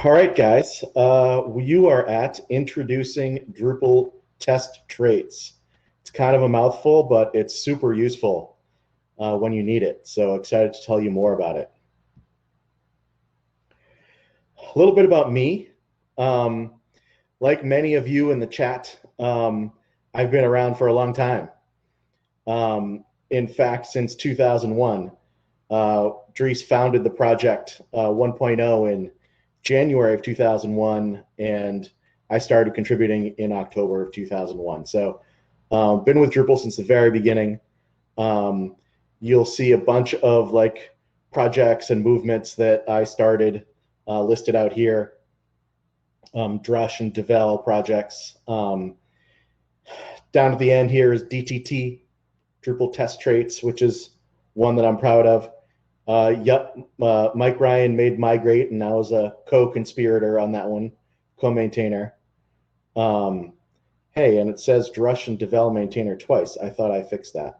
All right, guys. You are at Introducing Drupal Test Traits. It's kind of a mouthful, but it's super useful when you need it. So excited to tell you more about it. A little bit about me. Like many of you in the chat, I've been around for a long time. In fact, since 2001, Dries founded the project 1.0 in January of 2001, and I started contributing in October of 2001. So been with Drupal since the very beginning. You'll see a bunch of like projects and movements that I started listed out here. Drush and Devel projects. Down at the end here is DTT, Drupal Test Traits, which is one that I'm proud of. Mike Ryan made Migrate, and I was a co-conspirator on that one, co-maintainer. Hey, and it says Drush and Devel maintainer twice. I thought I fixed that.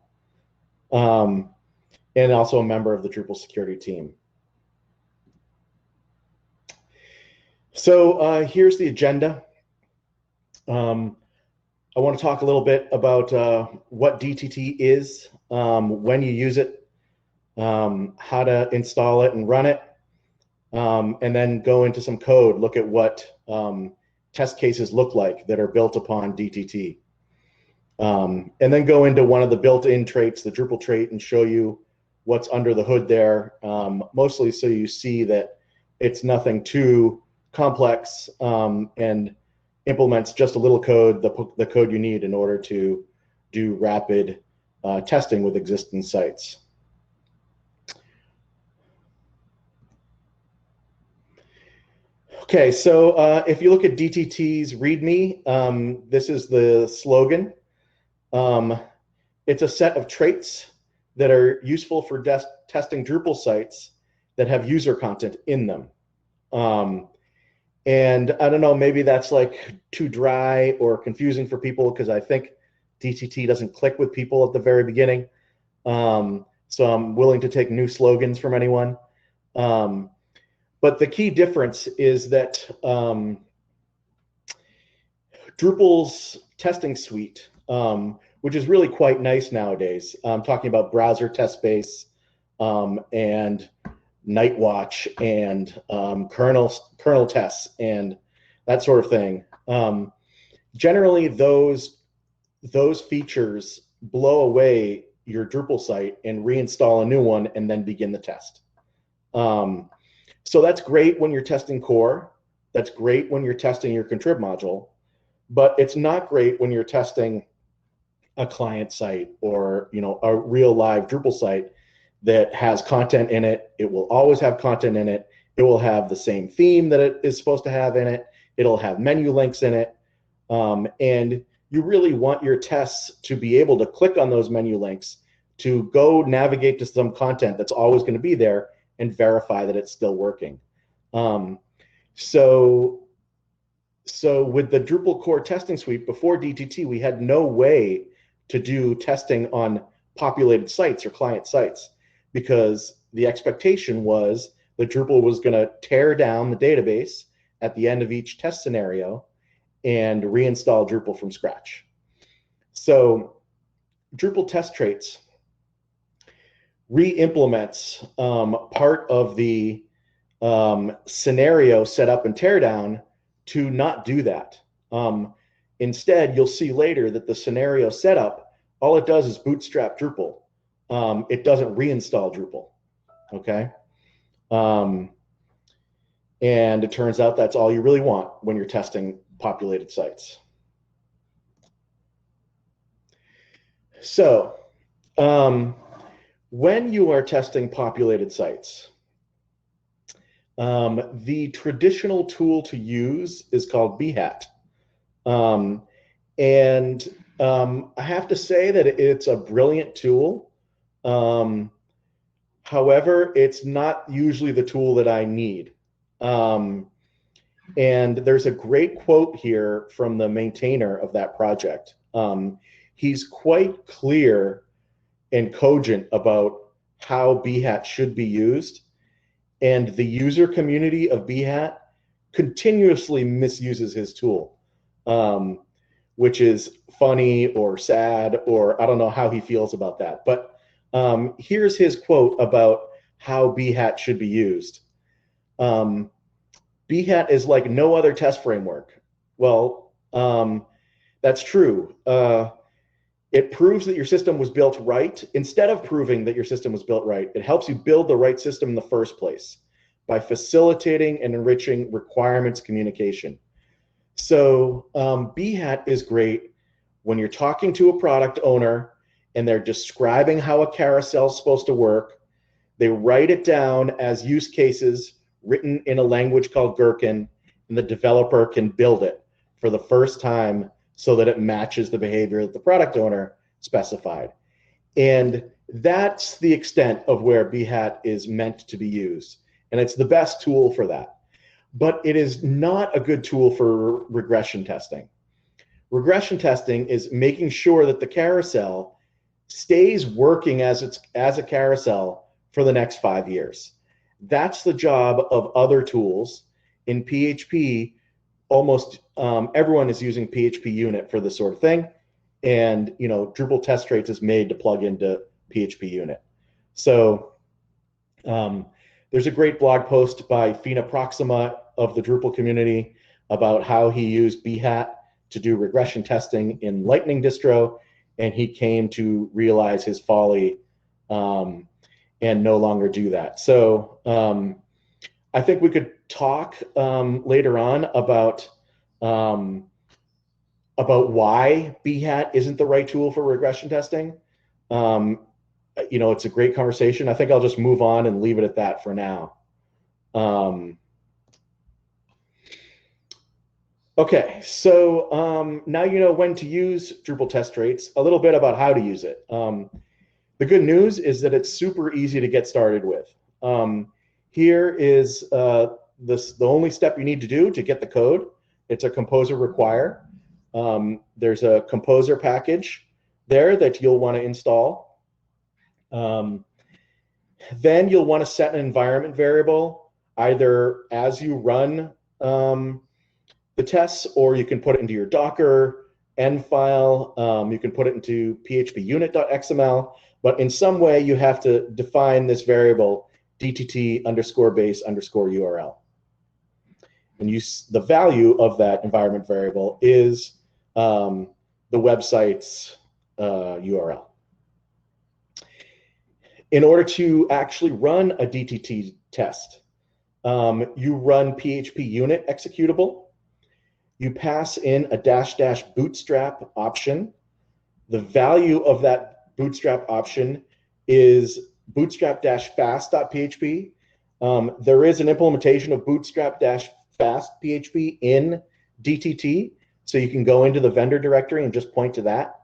And also a member of the Drupal security team. So here's the agenda. I want to talk a little bit about what DTT is, when you use it, how to install it and run it, and then go into some code, look at what test cases look like that are built upon DTT. And then go into one of the built-in traits, the Drupal trait, and show you what's under the hood there, mostly so you see that it's nothing too complex and implements just a little code, the code you need in order to do rapid testing with existing sites. Okay, so if you look at DTT's README, this is the slogan. It's a set of traits that are useful for testing Drupal sites that have user content in them. And I don't know, maybe that's like too dry or confusing for people because I think DTT doesn't click with people at the very beginning. So I'm willing to take new slogans from anyone. But the key difference is that Drupal's testing suite, which is really quite nice nowadays. I'm talking about browser test base and Nightwatch and kernel tests and that sort of thing. Generally, those features blow away your Drupal site and reinstall a new one and then begin the test. So that's great when you're testing core. That's great when you're testing your contrib module, but it's not great when you're testing a client site or a real live Drupal site that has content in it. It will always have content in it. It will have the same theme that it is supposed to have in it. It'll have menu links in it. And you really want your tests to be able to click on those menu links to go navigate to some content that's always going to be there and verify that it's still working. So with the Drupal core testing suite before DTT, we had no way to do testing on populated sites or client sites, because the expectation was that Drupal was going to tear down the database at the end of each test scenario and reinstall Drupal from scratch. So Drupal Test Traits re-implements part of the scenario setup and teardown to not do that. Instead, you'll see later that the scenario setup, all it does is bootstrap Drupal. It doesn't reinstall Drupal, okay? And it turns out that's all you really want when you're testing populated sites. So when you are testing populated sites, the traditional tool to use is called Behat. And I have to say that it's a brilliant tool. However, it's not usually the tool that I need. And there's a great quote here from the maintainer of that project. He's quite clear and cogent about how Behat should be used. and the user community of Behat continuously misuses his tool, which is funny or sad, or I don't know how he feels about that. But here's his quote about how Behat should be used. Behat is like no other test framework. Well, that's true. It proves that your system was built right. Instead of proving that your system was built right, it helps you build the right system in the first place by facilitating and enriching requirements communication. So Behat is great when you're talking to a product owner and they're describing how a carousel is supposed to work. They write it down as use cases written in a language called Gherkin, and the developer can build it for the first time so that it matches the behavior that the product owner specified. And that's the extent of where Behat is meant to be used. And it's the best tool for that. But it is not a good tool for regression testing. Regression testing is making sure that the carousel stays working as a carousel for the next 5 years. That's the job of other tools. In PHP, almost everyone is using PHP unit for this sort of thing. And Drupal Test Traits is made to plug into PHP unit. So there's a great blog post by Fina Proxima of the Drupal community about how he used Behat to do regression testing in Lightning distro, and he came to realize his folly and no longer do that. So I think we could talk later on about why Behat isn't the right tool for regression testing. It's a great conversation. I think I'll just move on and leave it at that for now. Okay, so now you know when to use Drupal Test Traits, a little bit about how to use it. The good news is that it's super easy to get started with. Here is the only step you need to do to get the code. It's a composer require. There's a composer package there that you'll want to install. Then you'll want to set an environment variable, either as you run the tests, or you can put it into your Docker env file. You can put it into phpunit.xml, but in some way you have to define this variable dtt_base_URL. And the value of that environment variable is the website's URL. In order to actually run a DTT test, you run PHP unit executable. You pass in a -- bootstrap option. The value of that bootstrap option is bootstrap-fast.php. There is an implementation of bootstrap-fast.php in DTT, so you can go into the vendor directory and just point to that.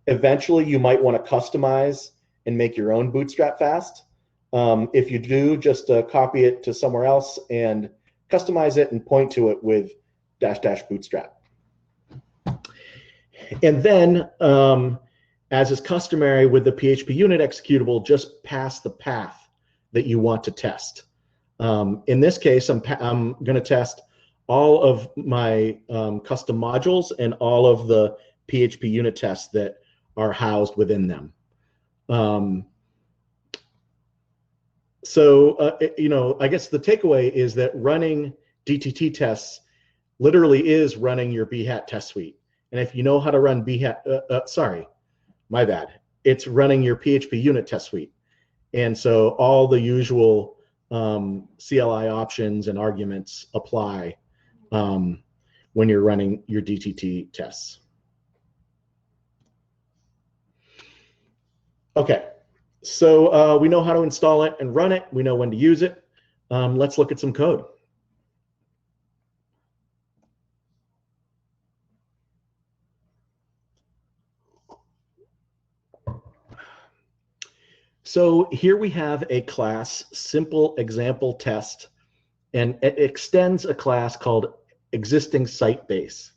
Eventually, you might want to customize and make your own bootstrap fast. If you do, just copy it to somewhere else and customize it and point to it with -- bootstrap. And then, as is customary with the PHP unit executable, just pass the path that you want to test. In this case, I'm going to test all of my custom modules and all of the PHP unit tests that are housed within them. I guess the takeaway is that running DTT tests literally is running your Behat test suite. And if you know how to run Behat, my bad. It's running your PHP unit test suite. And so all the usual CLI options and arguments apply when you're running your DTT tests. Okay, so we know how to install it and run it. We know when to use it. Let's look at some code. So here we have a class, simple example test, and it extends a class called existing site base.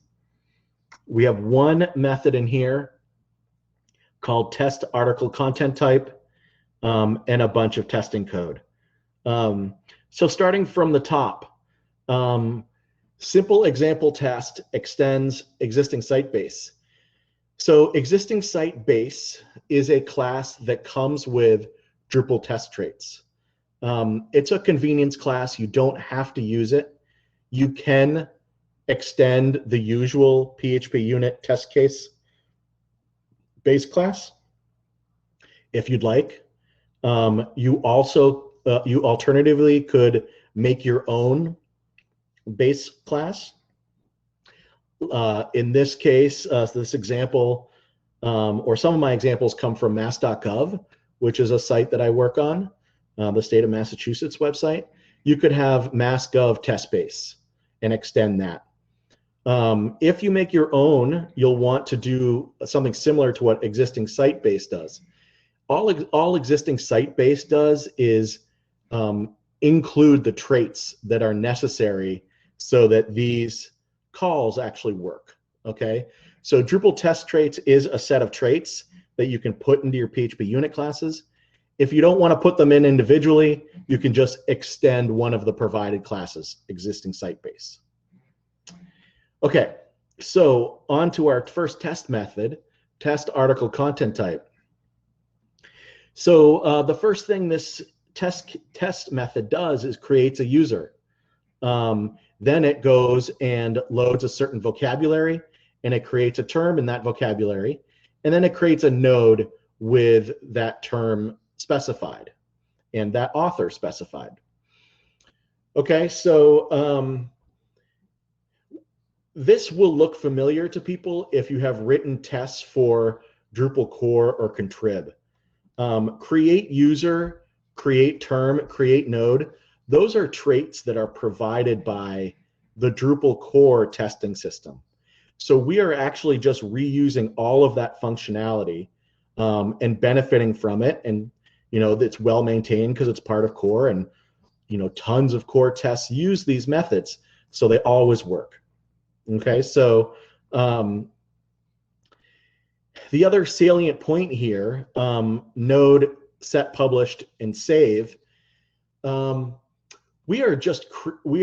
We have one method in here called test article content type and a bunch of testing code. So starting from the top, simple example test extends existing site base. So existing site base is a class that comes with Drupal Test Traits. It's a convenience class. You don't have to use it. You can extend the usual PHP unit test case base class if you'd like. You alternatively could make your own base class. In this case, this example, or some of my examples come from mass.gov, which is a site that I work on, the state of Massachusetts website. You could have mass.gov test base and extend that. If you make your own, you'll want to do something similar to what existing site base does. All existing site base does is include the traits that are necessary so that these calls actually work, okay? So Drupal Test Traits is a set of traits that you can put into your PHP unit classes. If you don't want to put them in individually, you can just extend one of the provided classes, existing site base. Okay, so on to our first test method, test article content type. So the first thing this test method does is creates a user. Then it goes and loads a certain vocabulary, and it creates a term in that vocabulary, and then it creates a node with that term specified and that author specified. Okay, so this will look familiar to people if you have written tests for Drupal core or contrib. Create user, create term, create node. Those are traits that are provided by the Drupal core testing system. So we are actually just reusing all of that functionality and benefiting from it. And, you know, it's well maintained because it's part of core, and, you know, tons of core tests use these methods, so they always work. Okay, so the other salient point here, node, set, published, and save. We are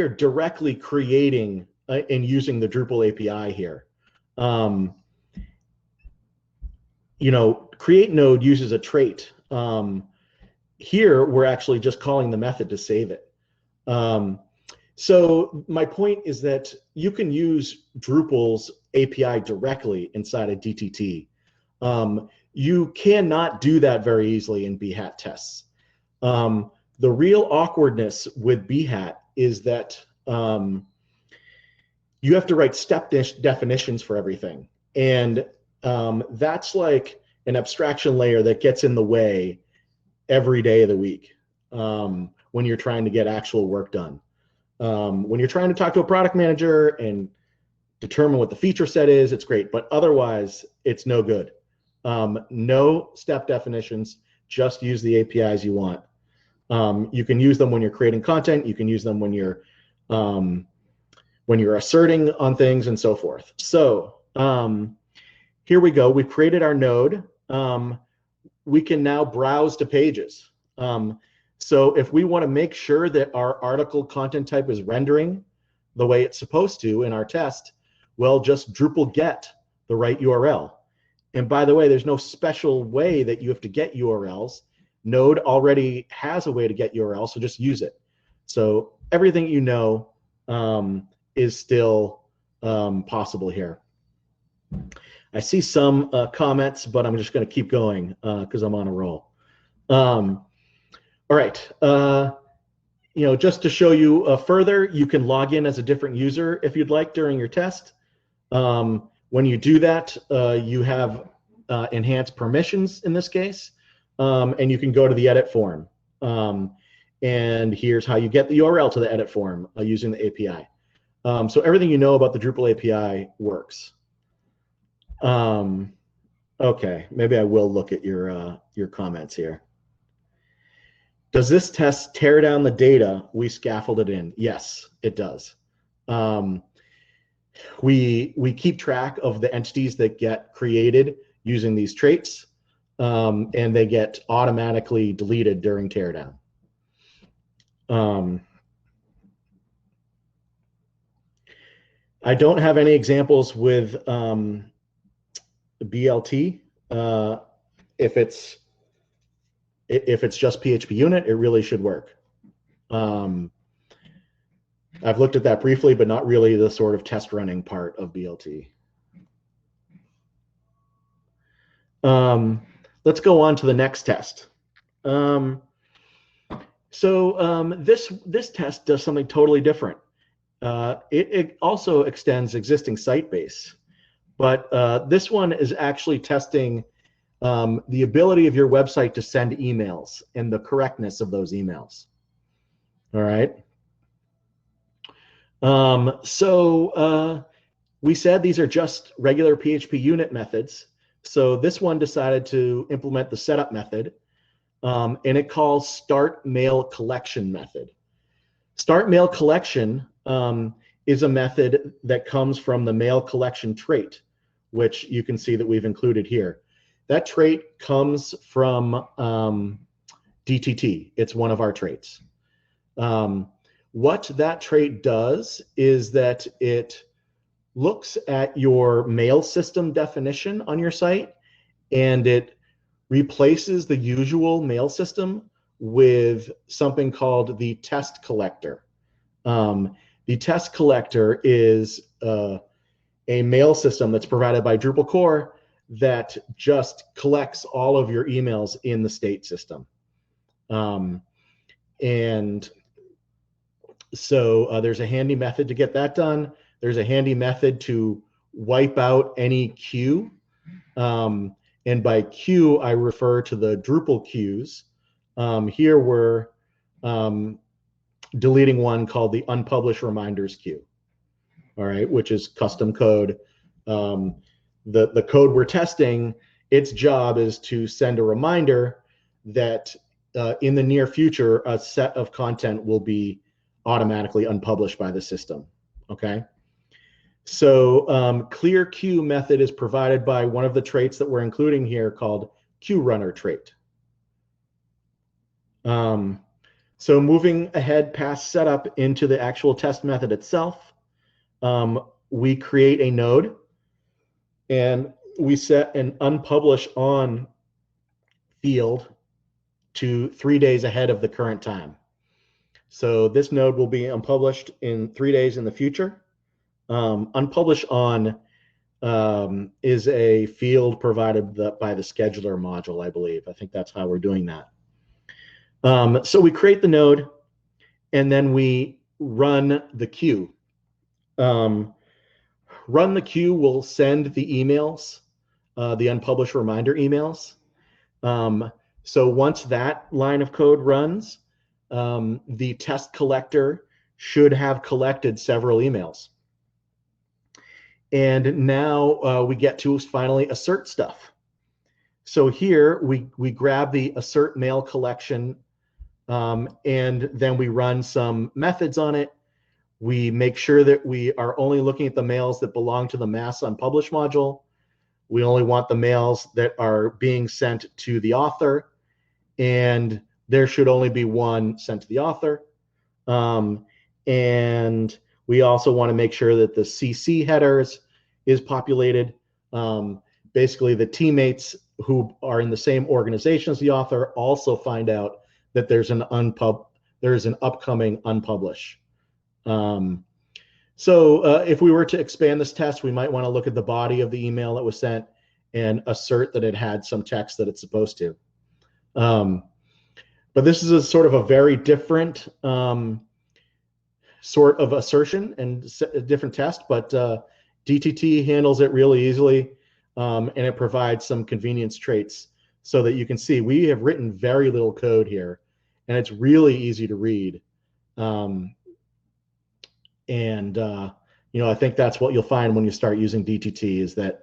directly creating and using the Drupal API here. You know, create node uses a trait. Here, we're actually just calling the method to save it. So my point is that you can use Drupal's API directly inside of DTT. You cannot do that very easily in BHAT tests. The real awkwardness with BHAT is that you have to write step definitions for everything. And that's like an abstraction layer that gets in the way every day of the week when you're trying to get actual work done. When you're trying to talk to a product manager and determine what the feature set is, it's great. But otherwise, it's no good. No step definitions, just use the APIs you want. You can use them when you're creating content. You can use them when you're asserting on things and so forth. So here we go. We've created our node. We can now browse to pages. So if we want to make sure that our article content type is rendering the way it's supposed to in our test, well, just Drupal get the right URL. And by the way, there's no special way that you have to get URLs. Node already has a way to get URLs, so just use it. So everything you know is still possible here. I see some comments, but I'm just going to keep going because I'm on a roll. All right. You know, just to show you further, you can log in as a different user if you'd like during your test. When you do that, you have enhanced permissions in this case, and you can go to the edit form. And here's how you get the URL to the edit form using the API. So everything you know about the Drupal API works. Okay, maybe I will look at your comments here. Does this test tear down the data we scaffolded in? Yes, it does. We keep track of the entities that get created using these traits, and they get automatically deleted during teardown. I don't have any examples with BLT. If it's just PHP unit, it really should work. I've looked at that briefly, but not really the sort of test running part of BLT. Let's go on to the next test. This test does something totally different. It also extends existing site base, but this one is actually testing the ability of your website to send emails and the correctness of those emails. All right. We said these are just regular PHP unit methods. So this one decided to implement the setup method, and it calls start mail collection method. Start mail collection is a method that comes from the mail collection trait, which you can see that we've included here. That trait comes from DTT. It's one of our traits. What that trait does is that it looks at your mail system definition on your site, and it replaces the usual mail system with something called the test collector. The test collector is a mail system that's provided by Drupal core that just collects all of your emails in the state system. And so there's a handy method to get that done. There's a handy method to wipe out any queue. And by queue, I refer to the Drupal queues. Here we're deleting one called the unpublished reminders queue, all right, which is custom code. The code we're testing, its job is to send a reminder that in the near future, a set of content will be automatically unpublished by the system, okay? So clear queue method is provided by one of the traits that we're including here called queue runner trait. So moving ahead past setup into the actual test method itself, we create a node and we set an unpublish on field to 3 days ahead of the current time. So this node will be unpublished in 3 days in the future. Unpublish on is a field provided by the scheduler module, I believe. I think that's how we're doing that. So we create the node, and then we run the queue. Run the queue will send the emails, the unpublished reminder emails. So once that line of code runs, the test collector should have collected several emails. And now we get to finally assert stuff. So here we grab the assert mail collection, and then we run some methods on it. We make sure that we are only looking at the mails that belong to the mass unpublished module. We only want the mails that are being sent to the author, and there should only be one sent to the author. And we also want to make sure that the CC headers is populated. Basically, the teammates who are in the same organization as the author also find out that there's an upcoming unpublish. So if we were to expand this test, we might want to look at the body of the email that was sent and assert that it had some text that it's supposed to. But this is a sort of a very different sort of assertion and a different test, but DTT handles it really easily, and it provides some convenience traits so that you can see we have written very little code here, and it's really easy to read. I think that's what you'll find when you start using DTT is that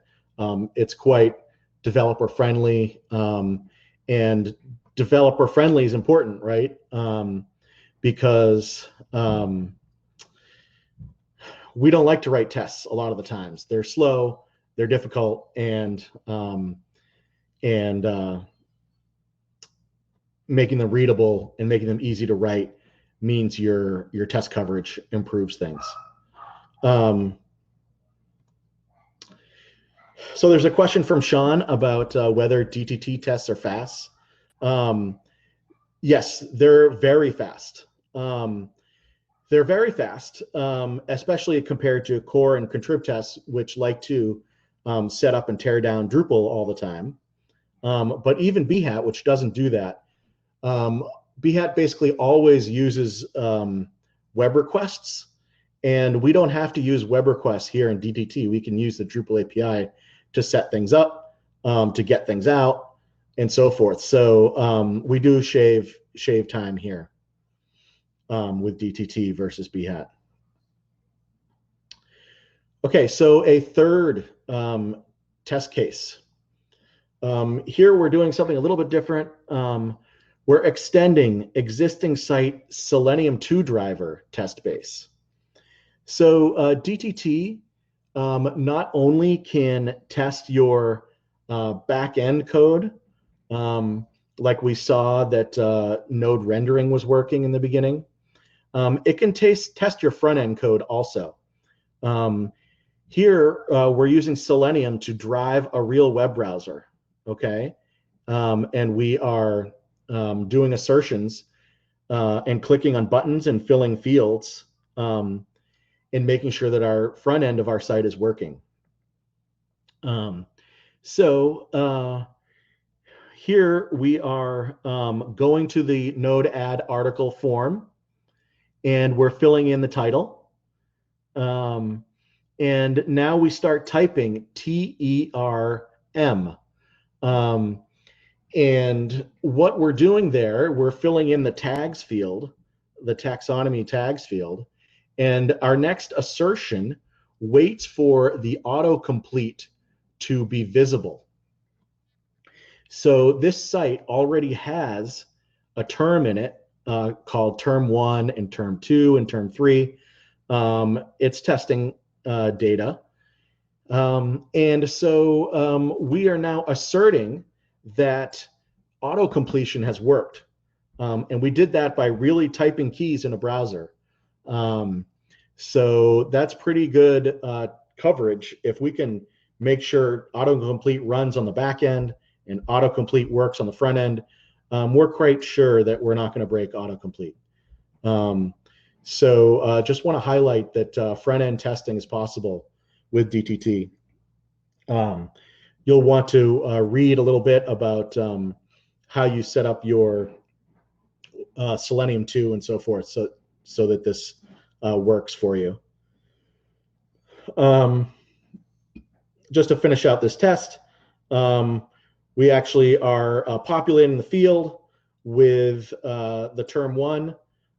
it's quite developer friendly, and developer friendly is important, right? Because we don't like to write tests a lot of the times. They're slow, they're difficult, and making them readable and making them easy to write means your test coverage improves things. So there's a question from Sean about whether DTT tests are fast. Yes, they're very fast. They're very fast, especially compared to core and contrib tests, which like to set up and tear down Drupal all the time. But even Behat, which doesn't do that, Behat basically always uses web requests, and we don't have to use web requests here in DTT. We can use the Drupal API to set things up, to get things out, and so forth. So we do shave time here with DTT versus Behat. Okay, so a third test case. Here we're doing something a little bit different. We're extending existing site Selenium 2 driver test base. So DTT not only can test your back-end code, like we saw that node rendering was working in the beginning, it can test your front-end code also. Here, we're using Selenium to drive a real web browser, okay? And we are doing assertions and clicking on buttons and filling fields and making sure that our front end of our site is working. Here we are going to the node add article form, and we're filling in the title. And now we start typing TERM. And what we're doing there, we're filling in the tags field, the taxonomy tags field, and our next assertion waits for the autocomplete to be visible. So this site already has a term in it called term 1 and term 2 and term 3. It's testing data. And so we are now asserting that auto-completion has worked. And we did that by really typing keys in a browser. So that's pretty good coverage. If we can make sure autocomplete runs on the back end and autocomplete works on the front end, we're quite sure that we're not going to break autocomplete. So just want to highlight that front-end testing is possible with DTT. You'll want to read a little bit about how you set up your Selenium 2 and so forth, so that this works for you. Just to finish out this test, we actually are populating the field with the term 1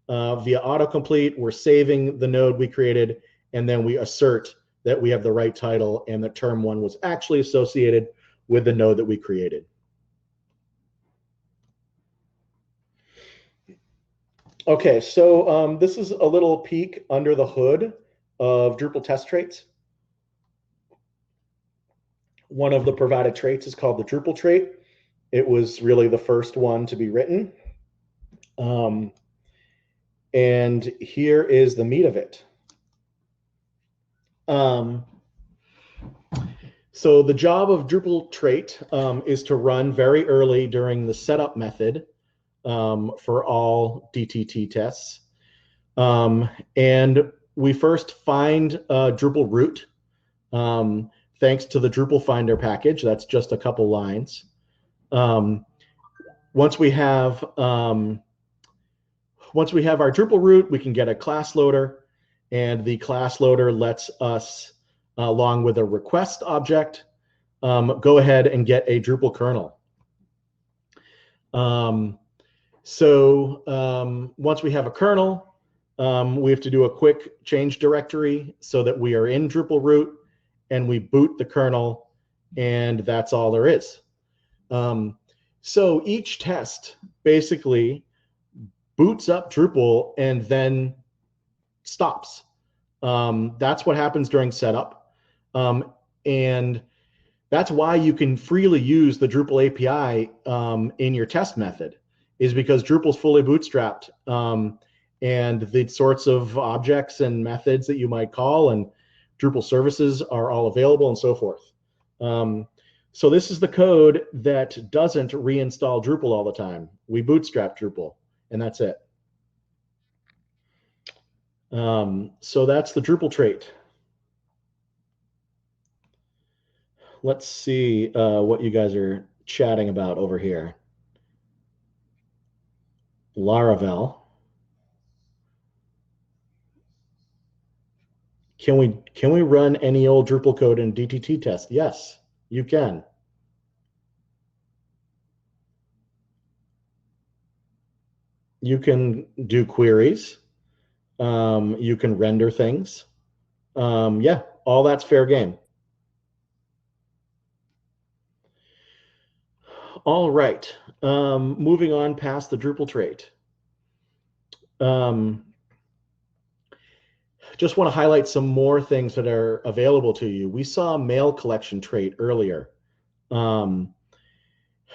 via autocomplete. We're saving the node we created, and then we assert that we have the right title and that term 1 was actually associated with the node that we created. Okay, so this is a little peek under the hood of Drupal Test Traits. One of the provided traits is called the Drupal Trait. It was really the first one to be written. And here is the meat of it. So the job of Drupal Trait is to run very early during the setup method for all DTT tests. And we first find Drupal root thanks to the Drupal Finder package. That's just a couple lines. Once we have our Drupal root, we can get a class loader, and the class loader lets us, along with a request object, go ahead and get a Drupal kernel. Once we have a kernel, we have to do a quick change directory so that we are in Drupal root, and we boot the kernel, and that's all there is. So each test basically boots up Drupal and then stops. That's what happens during setup. And that's why you can freely use the Drupal API in your test method, is because Drupal's fully bootstrapped. and the sorts of objects and methods that you might call, and Drupal services are all available and so forth. So this is the code that doesn't reinstall Drupal all the time. We bootstrap Drupal, and that's it. So that's the Drupal trait. Let's see what you guys are chatting about over here. Laravel. Can we run any old Drupal code in DTT test? Yes, you can. You can do queries. You can render things. Yeah, all that's fair game. All right, moving on past the Drupal trait. Just want to highlight some more things that are available to you. We saw mail collection trait earlier. There's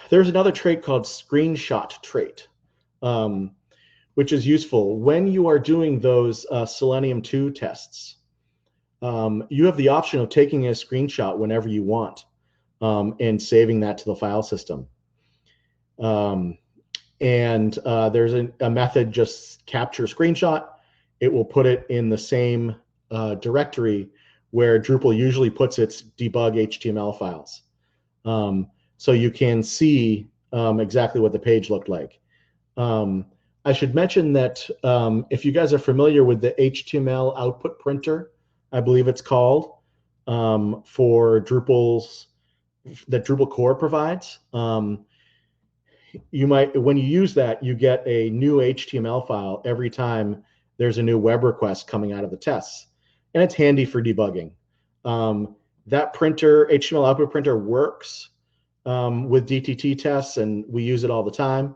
another trait called screenshot trait, which is useful when you are doing those Selenium 2 tests. You have the option of taking a screenshot whenever you want and saving that to the file system. There's a method, just capture screenshot. It will put it in the same directory where Drupal usually puts its debug HTML files. So you can see exactly what the page looked like. I should mention that if you guys are familiar with the HTML output printer, I believe it's called, for Drupal's, that Drupal core provides, you might, when you use that, you get a new HTML file every time there's a new web request coming out of the tests, and it's handy for debugging. That printer, HTML output printer, works with DTT tests, and we use it all the time.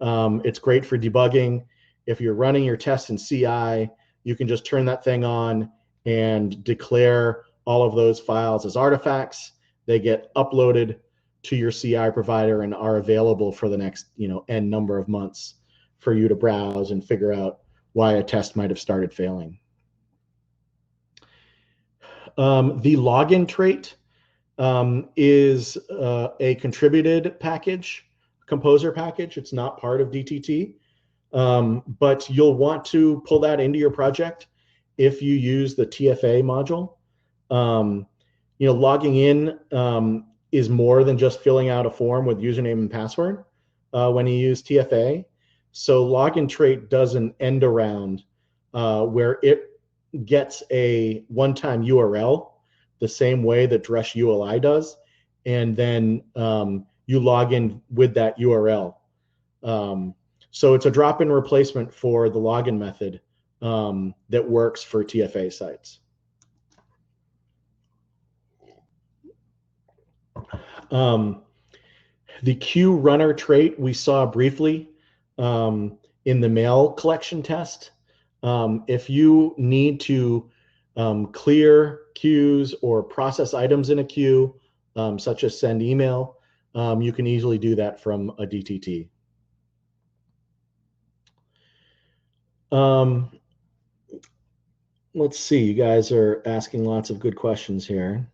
It's great for debugging. If you're running your tests in CI, you can just turn that thing on and declare all of those files as artifacts. They get uploaded to your CI provider and are available for the next, n number of months for you to browse and figure out why a test might have started failing. The login trait is a contributed package, composer package. It's not part of DTT, but you'll want to pull that into your project if you use the TFA module. Logging in is more than just filling out a form with username and password when you use TFA. So login trait does an end around where it gets a one-time URL the same way that Drush ULI does, and then you log in with that URL. So it's a drop-in replacement for the login method that works for TFA sites. The queue runner trait we saw briefly in the mail collection test. If you need to clear queues or process items in a queue, such as send email, you can easily do that from a DTT. Let's see, you guys are asking lots of good questions here.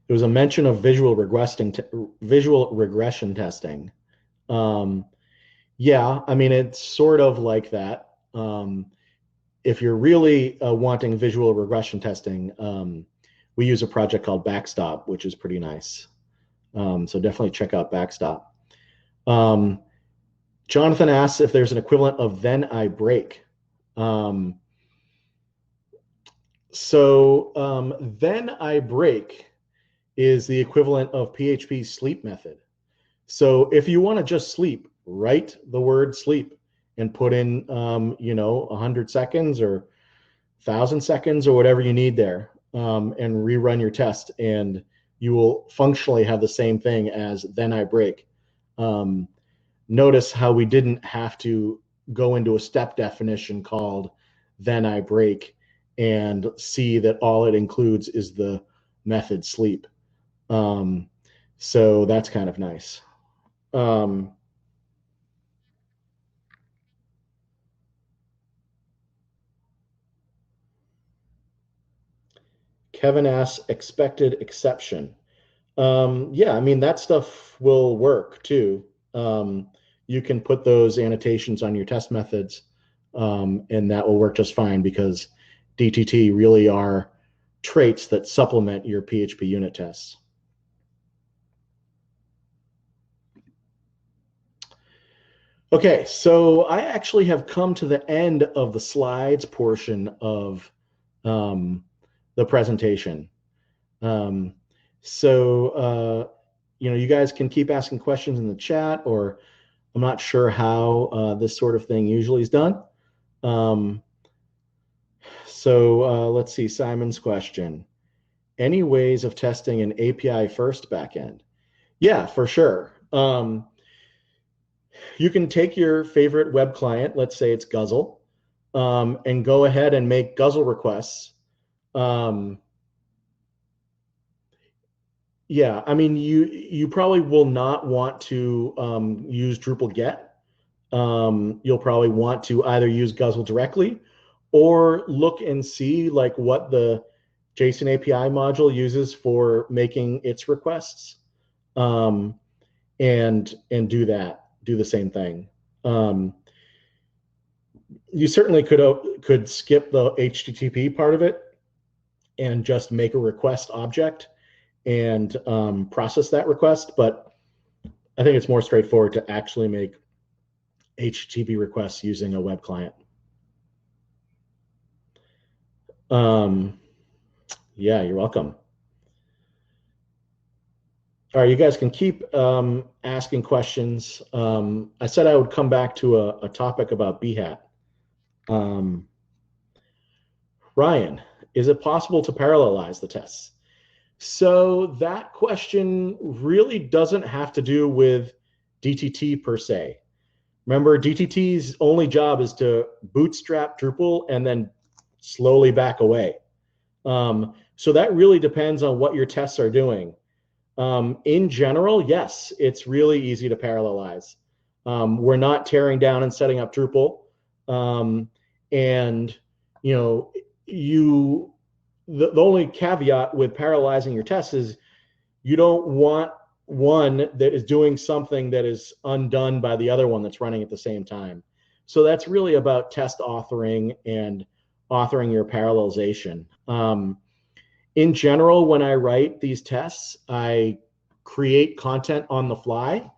There was a mention of visual regression testing. Yeah, I mean, it's sort of like that. If you're really wanting visual regression testing, we use a project called Backstop, which is pretty nice. So definitely check out Backstop. Jonathan asks if there's an equivalent of then I break. Then I break is the equivalent of PHP's sleep method. So if you want to just sleep, write the word sleep and put in, 100 seconds or 1,000 seconds or whatever you need there, and rerun your test, and you will functionally have the same thing as then I break. Notice how we didn't have to go into a step definition called then I break and see that all it includes is the method sleep. So that's kind of nice. Kevin asks, expected exception. Yeah, I mean, that stuff will work too. You can put those annotations on your test methods, and that will work just fine because DTT really are traits that supplement your PHP unit tests. Okay, so I actually have come to the end of the slides portion of the presentation. You guys can keep asking questions in the chat, or I'm not sure how this sort of thing usually is done. Let's see, Simon's question. Any ways of testing an API first backend? Yeah, for sure. You can take your favorite web client, let's say it's Guzzle, and go ahead and make Guzzle requests. Yeah, I mean, you probably will not want to use Drupal get. You'll probably want to either use Guzzle directly or look and see like what the JSON API module uses for making its requests, and do that. Do the same thing. You certainly could skip the HTTP part of it and just make a request object and process that request. But I think it's more straightforward to actually make HTTP requests using a web client. Yeah, you're welcome. All right, you guys can keep asking questions. I said I would come back to a topic about Behat. Ryan, is it possible to parallelize the tests? So that question really doesn't have to do with DTT per se. Remember, DTT's only job is to bootstrap Drupal and then slowly back away. So that really depends on what your tests are doing. In general, yes, it's really easy to parallelize. We're not tearing down and setting up Drupal. And the only caveat with parallelizing your tests is you don't want one that is doing something that is undone by the other one that's running at the same time. So that's really about test authoring and authoring your parallelization. In general, when I write these tests, I create content on the fly.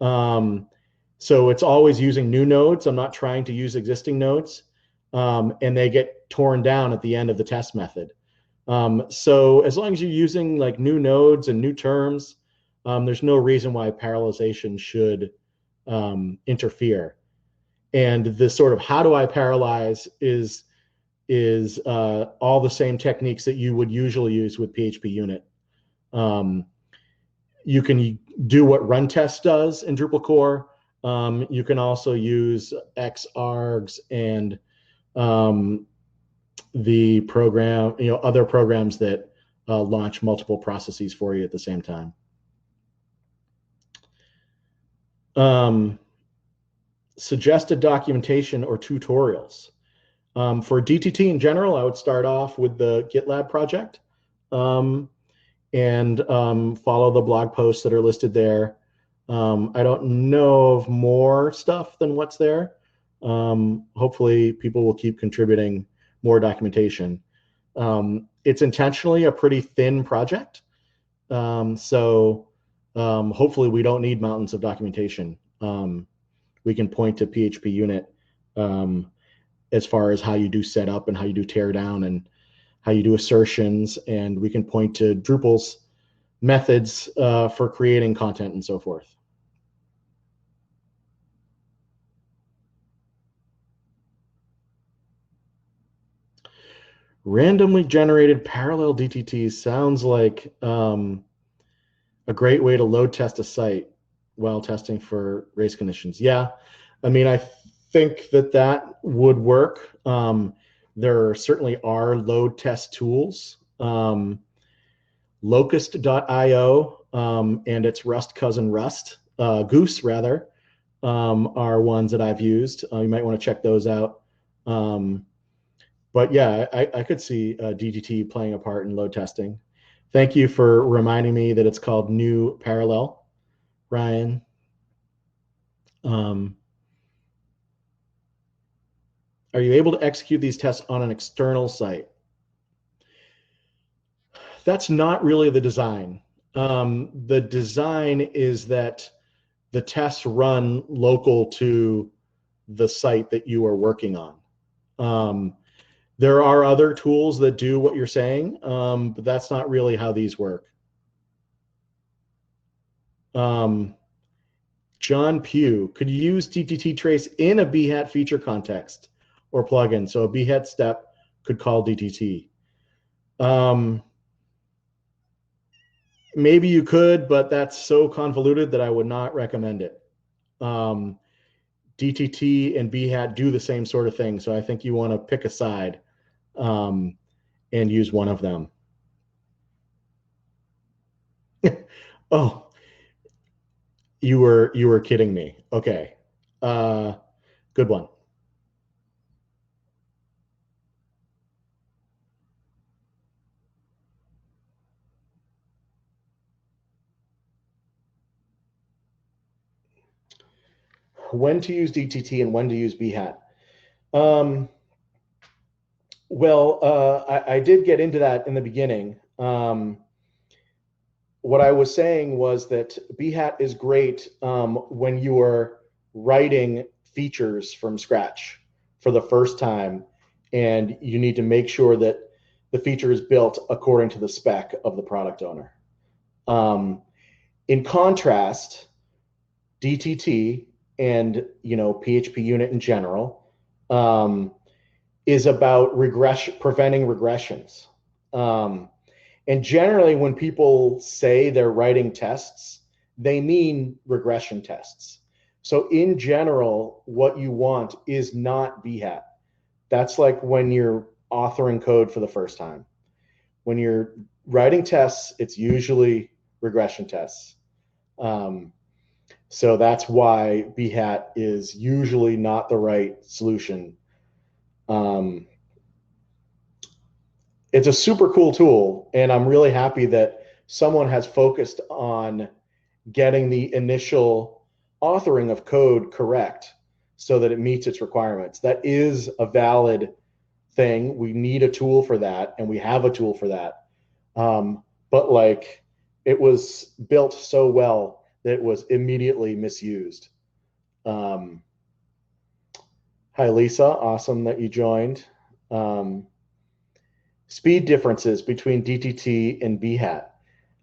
So it's always using new nodes. I'm not trying to use existing nodes. And they get torn down at the end of the test method. So as long as you're using like new nodes and new terms, there's no reason why parallelization should interfere. And this sort of how do I parallelize is all the same techniques that you would usually use with PHP unit. You can do what run test does in Drupal core. You can also use xargs and the program, other programs that launch multiple processes for you at the same time. Suggested documentation or tutorials. For DTT in general, I would start off with the GitLab project and follow the blog posts that are listed there. I don't know of more stuff than what's there. Hopefully people will keep contributing more documentation. It's intentionally a pretty thin project. Hopefully we don't need mountains of documentation. We can point to PHP unit as far as how you do setup and how you do teardown and how you do assertions, and we can point to Drupal's methods for creating content and so forth. Randomly generated parallel DTTs sounds like a great way to load test a site while testing for race conditions. Yeah, I mean, I think that would work. There certainly are load test tools. Locust.io and its Rust cousin Rust, Goose rather, are ones that I've used. You might want to check those out. But yeah, I could see DTT playing a part in load testing. Thank you for reminding me that it's called New Parallel, Ryan. Are you able to execute these tests on an external site? That's not really the design. The design is that the tests run local to the site that you are working on. There are other tools that do what you're saying, but that's not really how these work. John Pugh, could you use TTT trace in a BHAT feature context or plugin? So a BHAT step could call DTT. Maybe you could, but that's so convoluted that I would not recommend it. DTT and BHAT do the same sort of thing, so I think you want to pick a side and use one of them. Oh, you were kidding me. Okay, good one. When to use DTT and when to use BHAT. Well, I did get into that in the beginning. What I was saying was that BHAT is great when you are writing features from scratch for the first time, and you need to make sure that the feature is built according to the spec of the product owner. In contrast, DTT and PHP unit in general is about preventing regressions. And generally, when people say they're writing tests, they mean regression tests. So in general, what you want is not BHAT. That's like when you're authoring code for the first time. When you're writing tests, it's usually regression tests. So that's why BHAT is usually not the right solution. It's a super cool tool, and I'm really happy that someone has focused on getting the initial authoring of code correct so that it meets its requirements. That is a valid thing. We need a tool for that, and we have a tool for that. But like, it was built so well that it was immediately misused. Hi, Lisa. Awesome that you joined. Speed differences between DTT and BHAT.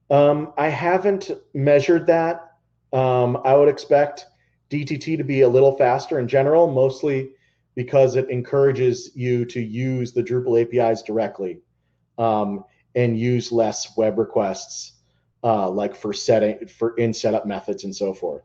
I haven't measured that. I would expect DTT to be a little faster in general, mostly because it encourages you to use the Drupal APIs directly and use less web requests, like for in setup methods and so forth.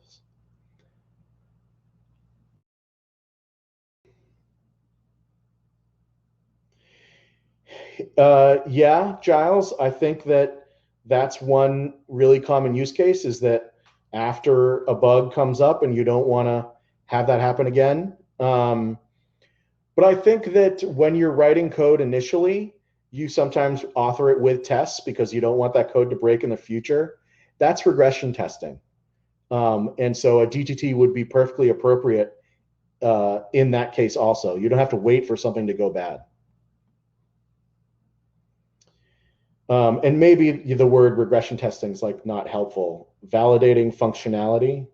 Yeah, Giles, I think that that's one really common use case, is that after a bug comes up and you don't want to have that happen again. But I think that when you're writing code initially, you sometimes author it with tests because you don't want that code to break in the future. That's regression testing. And so a DTT would be perfectly appropriate in that case also. You don't have to wait for something to go bad. And maybe the word regression testing is like not helpful. Validating functionality.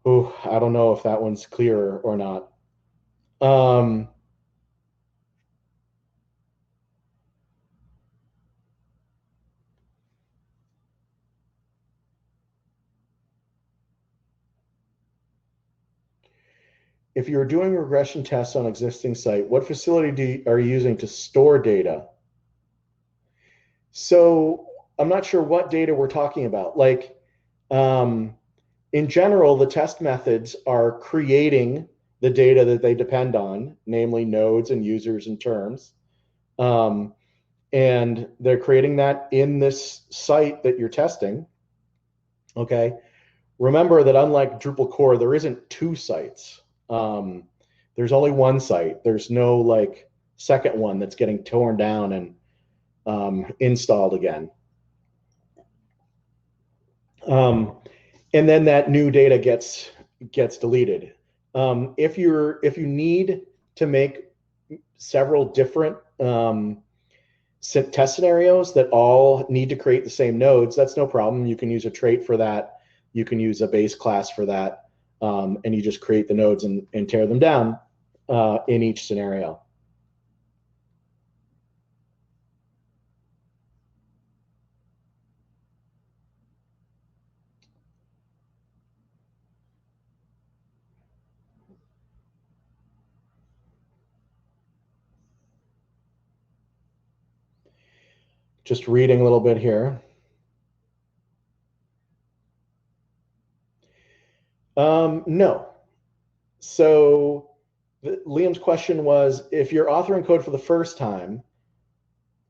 Oh, I don't know if that one's clear or not. If you're doing regression tests on existing site, what facility are you using to store data? So I'm not sure what data we're talking about. Like, in general, the test methods are creating the data that they depend on, namely nodes and users and terms. and they're creating that in this site that you're testing, okay, remember that unlike Drupal core, there isn't two sites. There's only one site. There's no like second one that's getting torn down and installed again. And then that new data gets deleted. If you need to make several different test scenarios that all need to create the same nodes, that's no problem. You can use a trait for that. You can use a base class for that, and you just create the nodes and tear them down in each scenario. Just reading a little bit here. No. So Liam's question was, if you're authoring code for the first time,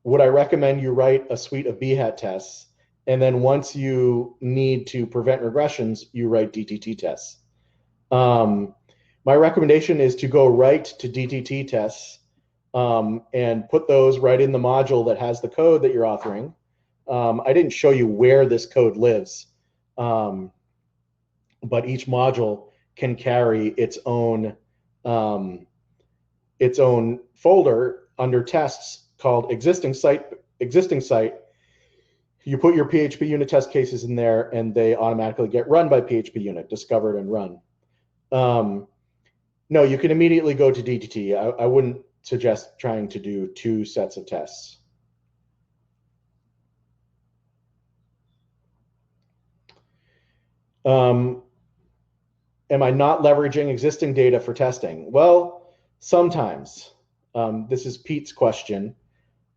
would I recommend you write a suite of BHAT tests, and then once you need to prevent regressions, you write DTT tests? My recommendation is to go right to DTT tests and put those right in the module that has the code that you're authoring. I didn't show you where this code lives, but each module can carry its own folder under tests called existing site. You put your PHP unit test cases in there, and they automatically get run by PHP unit, discovered and run. No, you can immediately go to DTT. I wouldn't suggest trying to do two sets of tests. Am I not leveraging existing data for testing? Well, sometimes. This is Pete's question.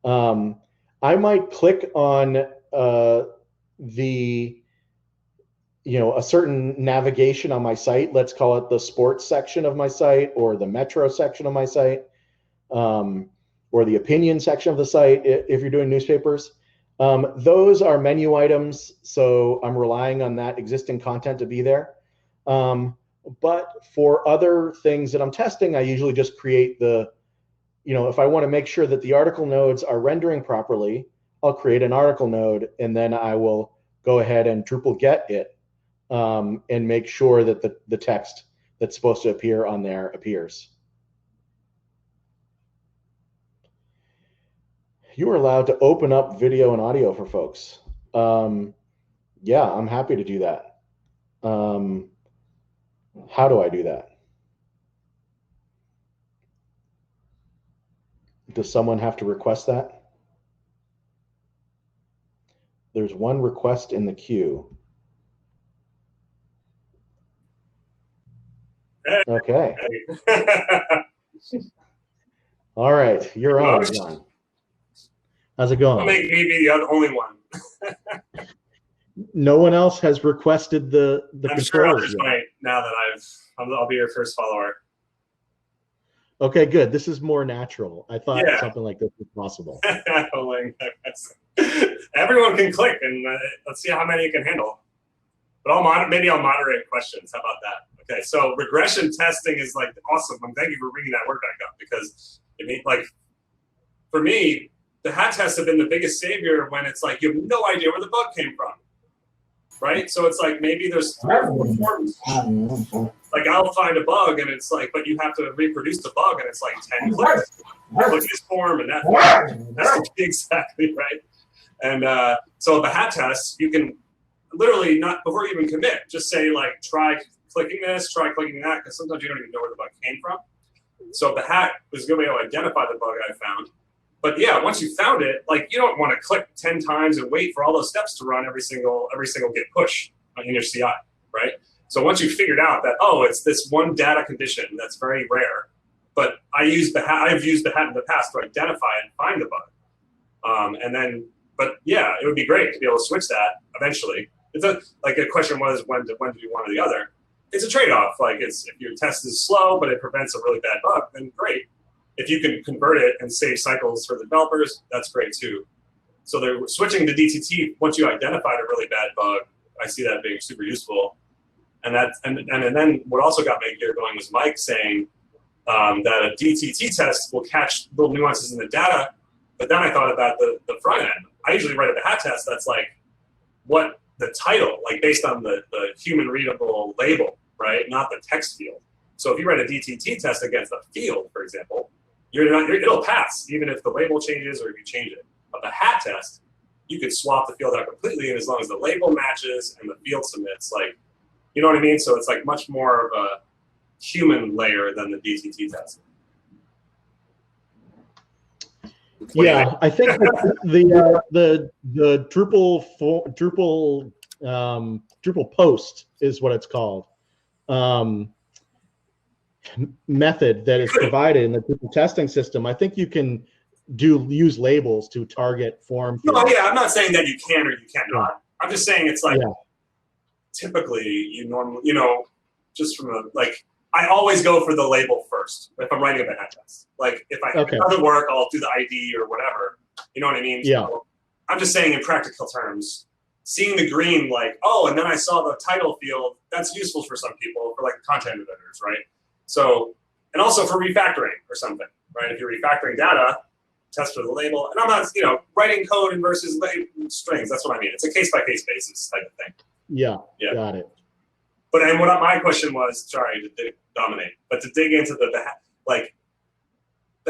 I might click on a certain navigation on my site. Let's call it the sports section of my site, or the metro section of my site, or the opinion section of the site if you're doing newspapers. Those are menu items, so I'm relying on that existing content to be there. But for other things that I'm testing, I usually just create if I want to make sure that the article nodes are rendering properly, I'll create an article node, and then I will go ahead and Drupal get it and make sure that the text that's supposed to appear on there appears. You are allowed to open up video and audio for folks. Yeah, I'm happy to do that. How do I do that? Does someone have to request that? There's one request in the queue. Okay. All right, you're on, John. How's it going? I'll make me be the only one. No one else has requested the I'm controls sure others yet. might, now that I'll be your first follower. Okay, good. This is more natural. I thought something like this was possible. Everyone can click, and let's see how many you can handle. But maybe I'll moderate questions. How about that? Okay, so regression testing is like awesome. Thank you for bringing that word back up, because it means, like, for me, the hat tests have been the biggest savior when it's like you have no idea where the bug came from, right? So it's like maybe there's 3 or 4 forms. Like I'll find a bug, and it's like, but you have to reproduce the bug, and it's like 10 clicks. Click this form and that form. That's exactly right. And so the hat tests, you can literally not, before you even commit, just say like, try clicking this, try clicking that, because sometimes you don't even know where the bug came from. So the hat is going to be able to identify the bug I found. But yeah, once you found it, like you don't want to click 10 times and wait for all those steps to run every single git push in your CI, right? So once you figured out that, oh, it's this one data condition that's very rare, but I've used the hat in the past to identify and find the bug. But yeah, it would be great to be able to switch that eventually. It's like a question was, when do you one or the other? It's a trade-off. Like if your test is slow, but it prevents a really bad bug, then great. if you can convert it and save cycles for the developers, that's great too. So they're switching to DTT once you identified a really bad bug. I see that being super useful. And then what also got my gear going was Mike saying that a DTT test will catch little nuances in the data. But then I thought about the front end. I usually write a hat test that's like what the title, like based on the human readable label, right? Not the text field. So if you write a DTT test against a field, for example, it'll pass even if the label changes or if you change it. But the hat test, you could swap the field out completely, and as long as the label matches and the field submits, like, you know what I mean? So it's like much more of a human layer than the DTT test. Yeah, I think the Drupal post is what it's called. Method that is provided in the Drupal testing system. I think you can use labels to target form fields. No, yeah, I'm not saying that you can or you cannot. I'm just saying it's like typically you normally, just from I always go for the label first if I'm writing a hat test. Like if it doesn't work, I'll do the ID or whatever. You know what I mean? Yeah. So I'm just saying in practical terms, seeing the green, like, oh, and then I saw the title field, that's useful for some people, for like content editors, right? So, and also for refactoring or something, right? If you're refactoring data, test for the label. And I'm not, writing code and versus strings. That's what I mean. It's a case-by-case basis type of thing. Yeah, got it. But and what my question was, sorry to dominate, but to dig into the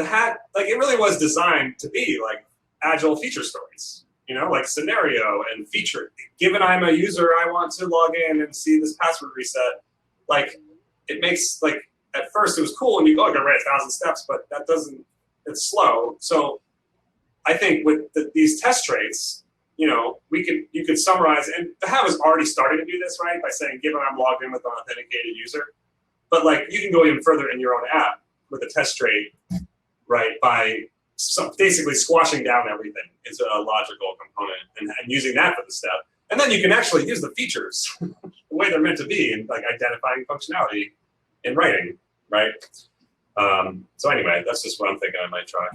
hat, it really was designed to be like agile feature stories, like scenario and feature. Given I'm a user, I want to log in and see this password reset. Like it makes at first it was cool and you go, I gotta write 1,000 steps, but that doesn't, it's slow. So I think with these test traits, you could summarize, and the hat was already starting to do this, right? By saying, given I'm logged in with an authenticated user, but you can go even further in your own app with a test trait, right? By basically squashing down everything is a logical component and using that for the step. And then you can actually use the features the way they're meant to be and identifying functionality in writing, right? So anyway, that's just what I'm thinking I might try.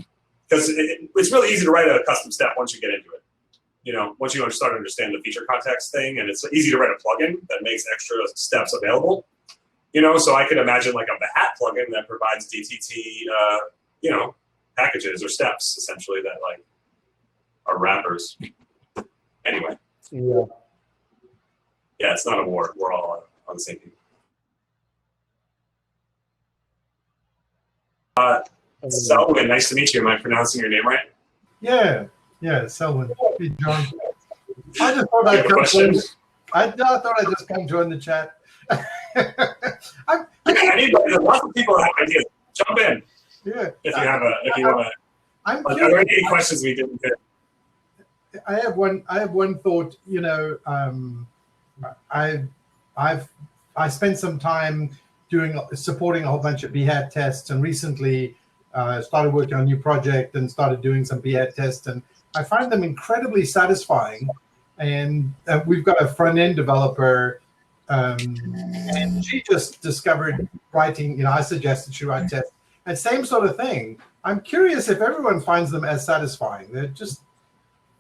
Because it's really easy to write a custom step once you get into it. Once you start to understand the feature context thing, and it's easy to write a plugin that makes extra steps available. So I could imagine a hat plugin that provides DTT, packages or steps essentially that are wrappers. Anyway. Yeah. Yeah, it's not a war. We're all on the same team. Selwyn, nice to meet you. Am I pronouncing your name right? Yeah, Selwyn. Hey, John. I just thought I'd come join. I thought I'd just come join the chat. I need lots of people have ideas. Jump in. Yeah. If you want to. Are there any questions we didn't get? I have one thought. I spent some time supporting a whole bunch of BHAT tests, and recently started working on a new project and started doing some BHAT tests, and I find them incredibly satisfying. And we've got a front-end developer, and she just discovered writing. I suggested she write tests, and same sort of thing. I'm curious if everyone finds them as satisfying. They're just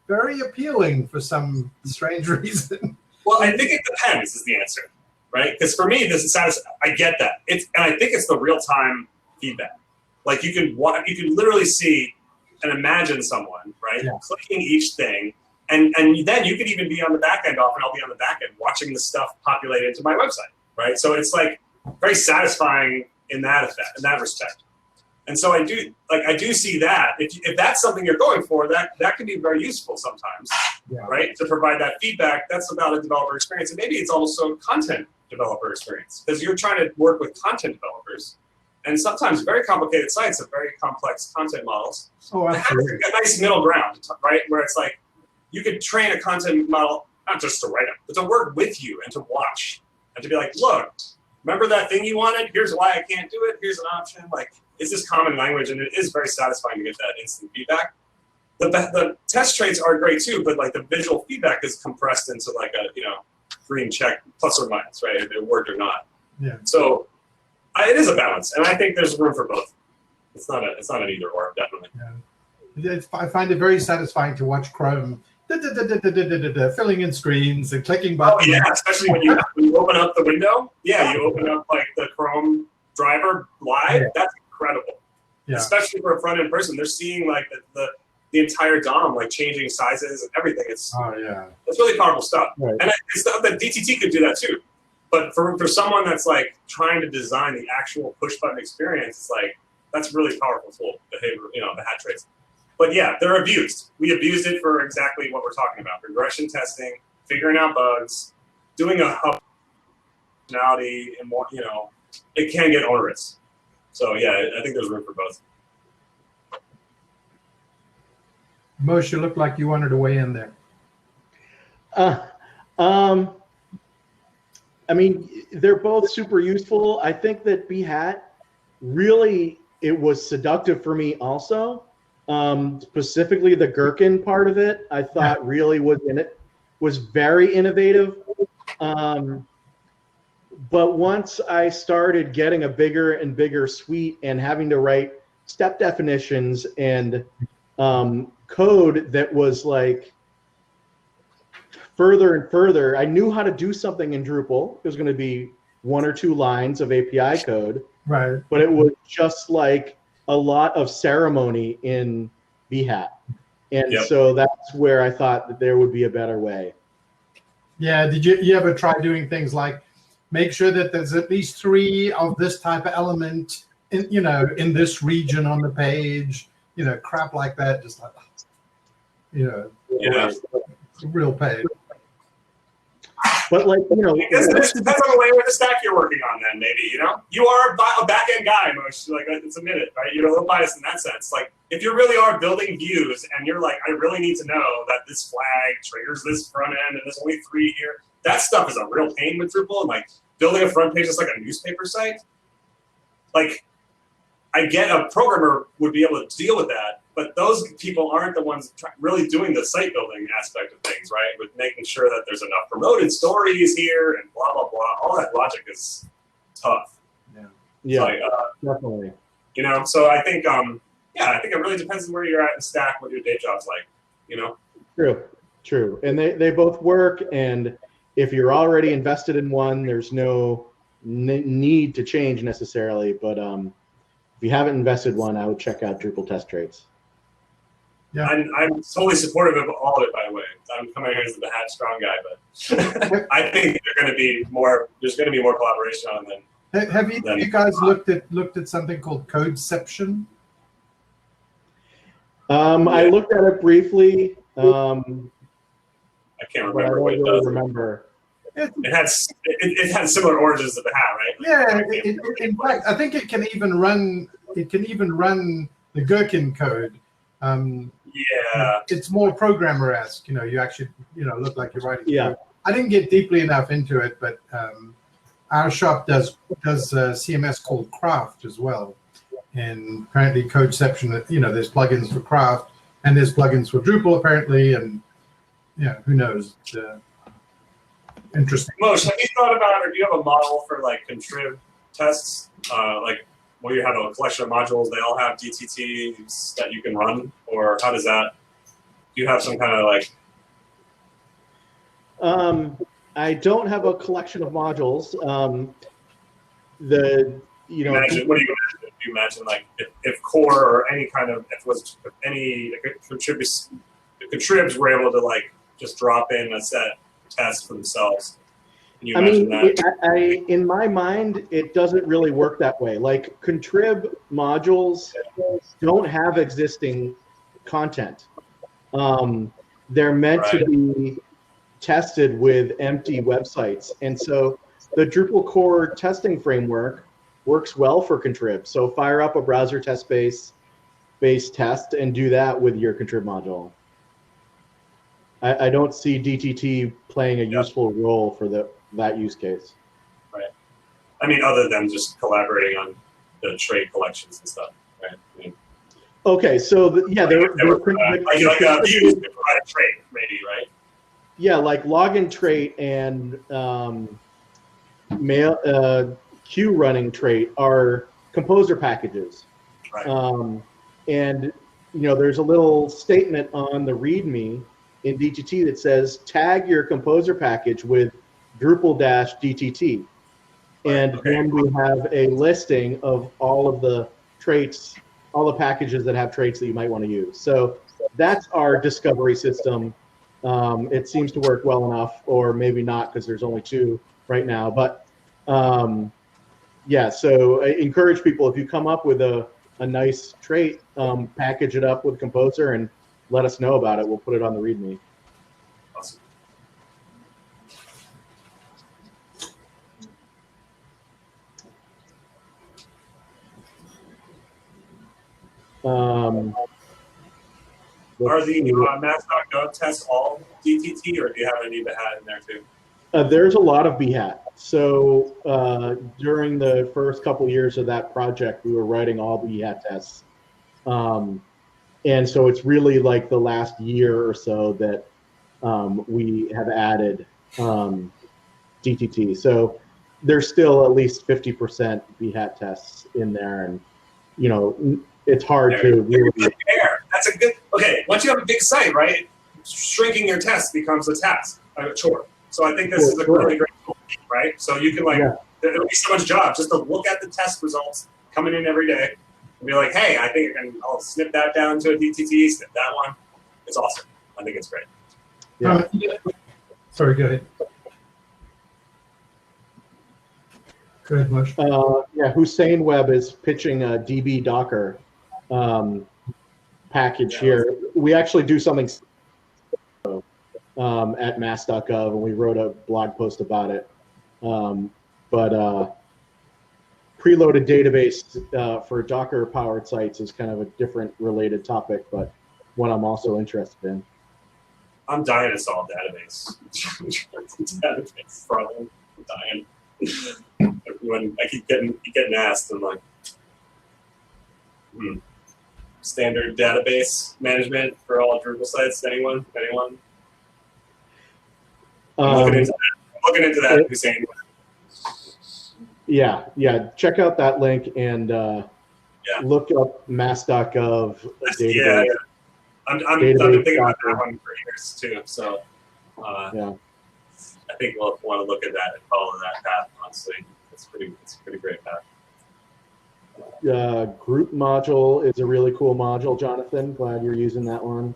very appealing for some strange reason. Well, I think it depends is the answer, right? Because for me, this is satisfying. I get that. And I think it's the real-time feedback. You can literally see and imagine someone, right, clicking each thing, and then you could even be on the back end, often I'll be on the back end watching the stuff populate into my website, right? So it's very satisfying in that respect. And so I do see that if that's something you're going for, that can be very useful sometimes, right? To provide that feedback. That's about a developer experience, and maybe it's also content developer experience because you're trying to work with content developers, and sometimes very complicated sites have very complex content models. Oh, absolutely. A nice middle ground, right? Where it's you could train a content model not just to write it, but to work with you and to watch and to be look, remember that thing you wanted? Here's why I can't do it. Here's an option. It's this common language, and it is very satisfying to get that instant feedback. The test traits are great too, but the visual feedback is compressed into a green check plus or minus, right? If it worked or not. Yeah. So it is a balance, and I think there's room for both. It's not an either or, definitely. Yeah. I find it very satisfying to watch Chrome filling in screens and clicking buttons. Oh yeah, especially when you open up the window. Yeah, you open up like the Chrome driver live. Yeah. That's incredible. Yeah. Especially for a front end person, they're seeing like the entire DOM like changing sizes and everything. It's really powerful stuff. Right. And it's stuff that DTT could do that too. But for someone that's like trying to design the actual push button experience, it's like that's a really powerful tool. Behavior, the hat traits. But yeah, they're abused. We abused it for exactly what we're talking about: regression testing, figuring out bugs, doing a hub functionality, and more. It can get onerous. So yeah, I think there's room for both. Moshe, you look like you wanted to weigh in there. I mean, they're both super useful. I think that BHAT really, it was seductive for me also. Specifically the gherkin part of it, I thought really was very innovative. But once I started getting a bigger and bigger suite and having to write step definitions and code that was like further and further, I knew how to do something in Drupal. It was going to be 1 or 2 lines of API code, right? But it was just like a lot of ceremony in BHAT. And so that's where I thought that there would be a better way. Yeah, did you ever try doing things like make sure that there's at least 3 of this type of element in this region on the page, crap like that, just like, real pain. But like, it depends on the layer of the stack you're working on then, maybe, You are a back-end guy, Moshe, like, it's admitted, right? You're a little biased in that sense. Like, if you really are building views and you're like, I really need to know that this flag triggers this front end and there's only 3 here, that stuff is a real pain with Drupal. And like, building a front page that's like a newspaper site, like, I get a programmer would be able to deal with that, but those people aren't the ones really doing the site building aspect of things, right? With making sure that there's enough promoted stories here and blah, blah, blah. All that logic is tough. Yeah, like, definitely. So I think, I think it really depends on where you're at in stack, what your day job's like, True. And they both work. And if you're already invested in one, there's no need to change necessarily. But if you haven't invested one, I would check out Drupal Test Traits. Yeah, I'm totally supportive of all of it, by the way. I'm coming here as the hat strong guy, but I think there's going to be more collaboration on them. Have you guys looked at something called Codeception? I looked at it briefly. I can't remember what it does. Remember. It had similar origins to the hat, right? Like, in fact, I think it can even run. It can even run the gherkin code. It's more programmer-esque. You actually look like you're writing. Yeah. Code. I didn't get deeply enough into it, but our shop does CMS called Craft as well, and apparently Codeception. There's plugins for Craft and there's plugins for Drupal apparently, and who knows. Interesting. Moshe, have you thought about, or do you have a model for like contrib tests, like where you have a collection of modules, they all have DTTs that you can run, or how does that? Do you have some kind of like? I don't have a collection of modules. What do you imagine? Do you imagine like if core or any kind of contribs were able to like just drop in a set test for themselves? Can you imagine that? In my mind, it doesn't really work that way. Like contrib modules don't have existing content. They're meant to be tested with empty websites. And so the Drupal core testing framework works well for contrib. So fire up a browser test based test and do that with your contrib module. I don't see DTT playing a useful role for that use case. Right. I mean, other than just collaborating on the trait collections and stuff, right? Okay, so they're like a view to provide a trait, maybe, right? Yeah, like login trait and queue running trait are composer packages. Right. And there's a little statement on the README in DTT that says tag your composer package with Drupal-DTT. And Okay. then we have a listing of all of the traits, all the packages that have traits that you might want to use. So that's our discovery system. It seems to work well enough, or maybe not because there's only 2 right now. But yeah, so I encourage people, if you come up with a nice trait, package it up with Composer and let us know about it. We'll put it on the README. Awesome. Are the mass.gov tests all DTT, or do you have any BHAT in there too? There's a lot of BHAT. So during the first couple years of that project, we were writing all BHAT tests. And so it's really like the last year or so that we have added DTT. So there's still at least 50% BHAT tests in there. And, it's hard to really... That's a good... Okay, once you have a big site, right, shrinking your tests becomes a task, a chore. So I think this is a really great tool, right? So you can, it'll be so much job just to look at the test results coming in every day and be like, hey, I think I'll snip that down to a DTT, snip that one. It's awesome. I think it's great. Yeah. Sorry, go ahead. Go ahead, Mush. Yeah, Hussein Webb is pitching a DB Docker package here. We actually do something at mass.gov, and we wrote a blog post about it. But preloaded database for Docker-powered sites is kind of a different related topic, but one I'm also interested in. I'm dying to solve database. Database problem. I'm dying. When I keep getting asked, I'm like, standard database management for all Drupal sites. Anyone? I'm looking into that, Hussein. Yeah. Check out that link and look up mass.gov database. Yeah. I've been thinking about that one for years too. So I think we'll want to look at that and follow that path. Honestly, it's a pretty great path. Group module is a really cool module, Jonathan. Glad you're using that one.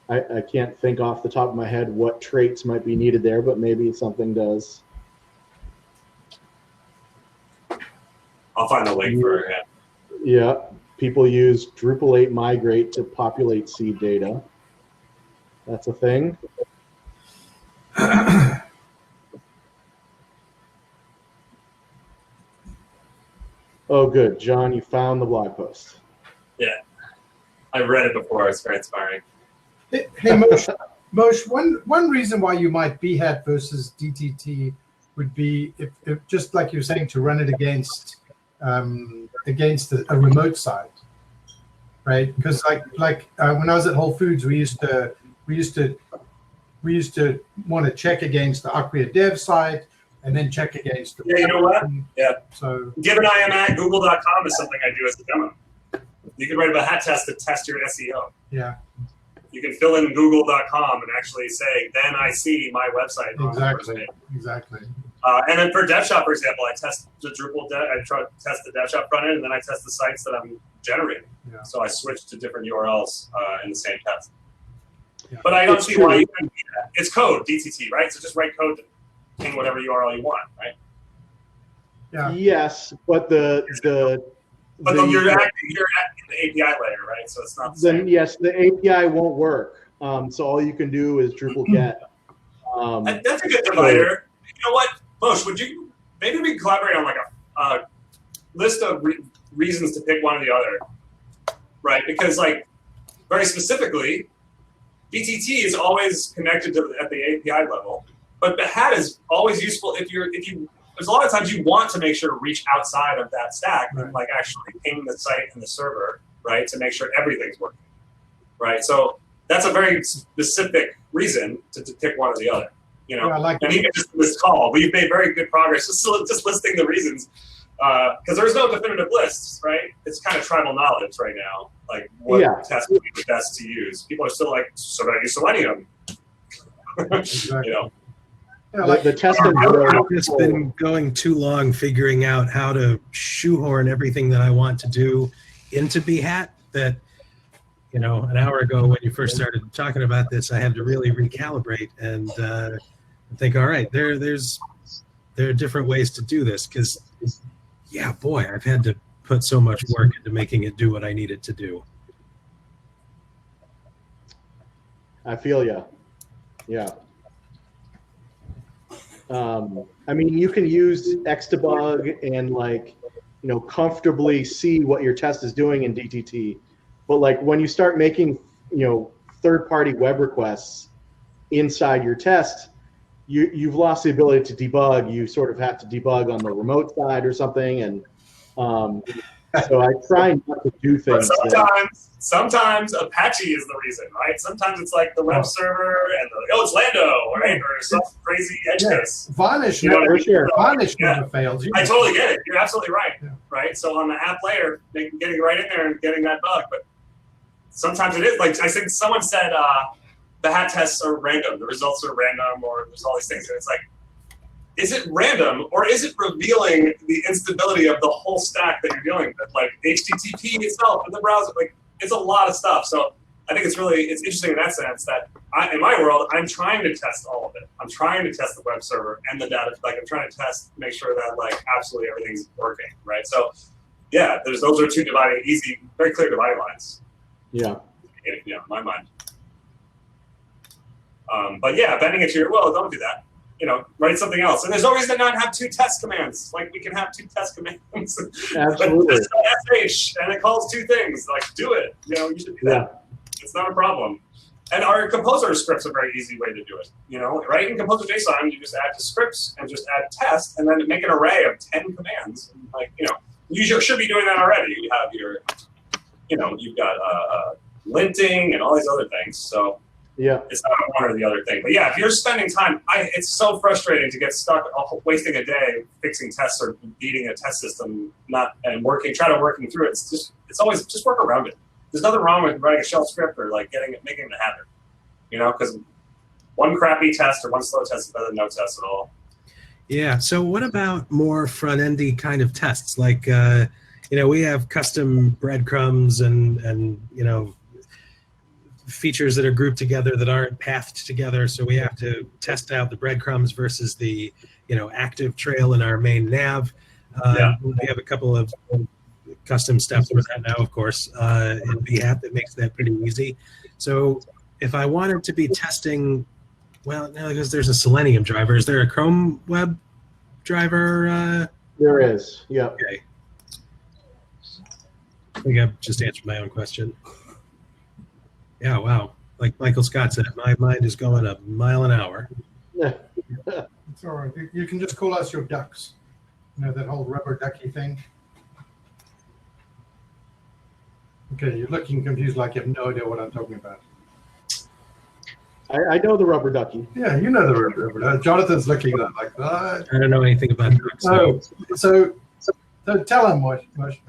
I can't think off the top of my head what traits might be needed there, but maybe something does. I'll find the link for it. Yeah, people use Drupal 8 migrate to populate seed data. That's a thing. Oh, good. John, you found the blog post. Yeah. I've read it before. It's very inspiring. Hey, Moshe, one reason why you might BHAT versus DTT would be if just like you were saying, to run it against a remote site, right? Because like when I was at Whole Foods, we used to want to check against the Acquia dev site and then check against the... Yeah, you know what? Yeah. So given I am at google.com is something I do as a demo. You can write a hat test to test your SEO. Yeah. You can fill in google.com and actually say, then I see my website. Exactly. And then for DevShop, for example, I test the Drupal, I test the DevShop front end, and then I test the sites that I'm generating. Yeah. So I switch to different URLs in the same test. Yeah. But I don't see why you couldn't do that. It's code, DTT, right? So just write code to ping whatever URL you want, right? Yeah. Yes, but you're at the API layer, right? So it's not the same. Yes, the API won't work. So all you can do is Drupal get. That's a good divider. You know what, Moshe? Maybe we can collaborate on like a list of reasons to pick one or the other, right? Because like very specifically, BTT is always connected to at the API level, but the hat is always useful if you. There's a lot of times you want to make sure to reach outside of that stack and like actually ping the site and the server, right, to make sure everything's working, right? So that's a very specific reason to pick one or the other, you know. Yeah, I like and even just this call, we've made very good progress just listing the reasons Because there's no definitive lists, right? It's kind of tribal knowledge right now, like what test would be the best to use. People are still like, so I use Selenium. Exactly. You know, the testing. I've just been going too long figuring out how to shoehorn everything that I want to do into BHAT that, you know, an hour ago when you first started talking about this, I had to really recalibrate and think, all right, there are different ways to do this, because, yeah, boy, I've had to put so much work into making it do what I need it to do. I feel you. Yeah. I mean, you can use Xdebug and, like, you know, comfortably see what your test is doing in DTT. But like when you start making, you know, third-party web requests inside your test, you've lost the ability to debug. You sort of have to debug on the remote side or something, and so I try not to do things. But sometimes Apache is the reason, right? Sometimes it's like the web server and it's Lando, right? Or some crazy edge case. Varnish, Varnish never fails. I totally get it. You're absolutely right. Yeah. Right. So on the app layer, getting right in there and getting that bug, but sometimes it is like I think someone said the hat tests are random, the results are random, or there's all these things, and it's like, is it random or is it revealing the instability of the whole stack that you're dealing with, like HTTP itself in the browser? Like, it's a lot of stuff. So I think it's interesting in that sense that in my world, I'm trying to test all of it. I'm trying to test the web server and the data. Like I'm trying to test, make sure that like absolutely everything's working, right? So yeah, those are two easy, very clear dividing lines. Yeah. In my mind. But yeah, bending it to your will, don't do that. You know, write something else. And there's no reason to not have two test commands. Like we can have two test commands. Absolutely. SH, and it calls two things. Like do it. You know, you should do that. It's not a problem. And our composer script's a very easy way to do it. You know, right in composer JSON, you just add to scripts and just add test, and then make an array of 10 commands. And like, you know, you should be doing that already. You have your, you know, you've got linting and all these other things. So yeah, it's not one or the other thing. But yeah, if you're spending time, it's so frustrating to get stuck wasting a day fixing tests or beating a test system, trying to working through it. It's always just work around it. There's nothing wrong with writing a shell script or like making it happen. You know, because one crappy test or one slow test is better than no test at all. Yeah. So what about more front-endy kind of tests? Like, you know, we have custom breadcrumbs and you know, features that are grouped together that aren't pathed together. So we have to test out the breadcrumbs versus the, you know, active trail in our main nav. We have a couple of custom steps for that now, of course, in BHAT that makes that pretty easy. So if I wanted to be testing, well, no, because there's a Selenium driver. Is there a Chrome web driver? There is, yeah. Okay. I think I've just answered my own question. Yeah, wow. Like Michael Scott said, my mind is going a mile an hour. Yeah. It's all right. You can just call us your ducks. You know, that whole rubber ducky thing. Okay, you're looking confused like you have no idea what I'm talking about. I know the rubber ducky. Yeah, you know the rubber ducky. Jonathan's looking at that like that. I don't know anything about ducks. So tell him, Mush.